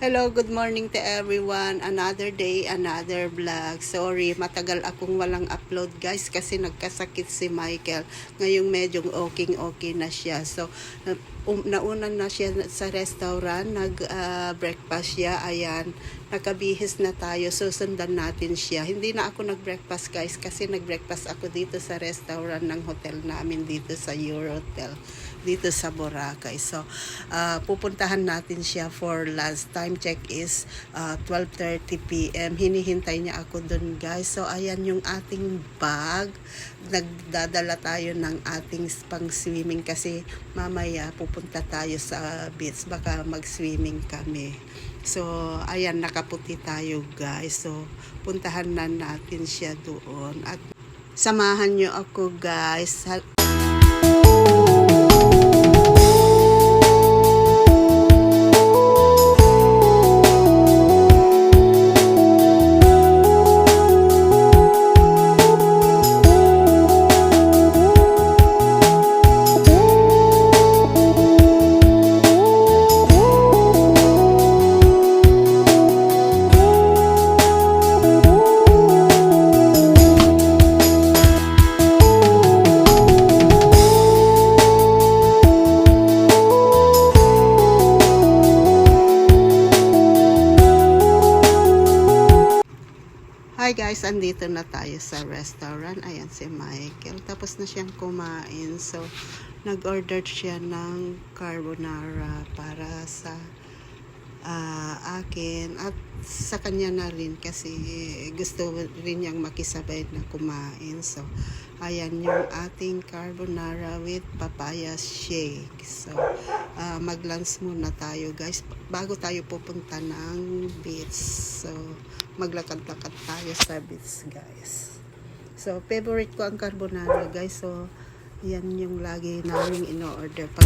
Hello, good morning to everyone. Another day, another vlog. Sorry, matagal akong walang upload guys kasi nagkasakit si Michael. Ngayong medyo okay na siya. So, nauna na siya sa restaurant, nag-breakfast siya. Ayan, nakabihis na tayo. Susundan natin siya. Hindi na ako nag-breakfast guys kasi nag-breakfast ako dito sa restaurant ng hotel namin dito sa Eurotel dito sa Boracay. So, pupuntahan natin siya for last time check is 12:30 p.m. Hinihintay niya ako dun guys. So, ayan yung ating bag. Nagdadala tayo ng ating pang swimming kasi mamaya pupunta tayo sa beach. Baka mag-swimming kami. So, ayan, nakaputi tayo guys. So, puntahan na natin siya doon. At samahan nyo ako guys. Hi guys, andito na tayo sa restaurant. Ayan si Michael. Tapos na siyang kumain. So, nag-order siya ng carbonara para sa akin at sa kanya na rin kasi gusto rin niyang makisabay na kumain. So, ayan yung ating carbonara with papaya shake. So, mag-lunch muna tayo guys bago tayo pupunta ng beach. So, maglakad-lakad tayo sa beach guys. So, favorite ko ang carbonara guys. So, yan yung lagi namin in-order pag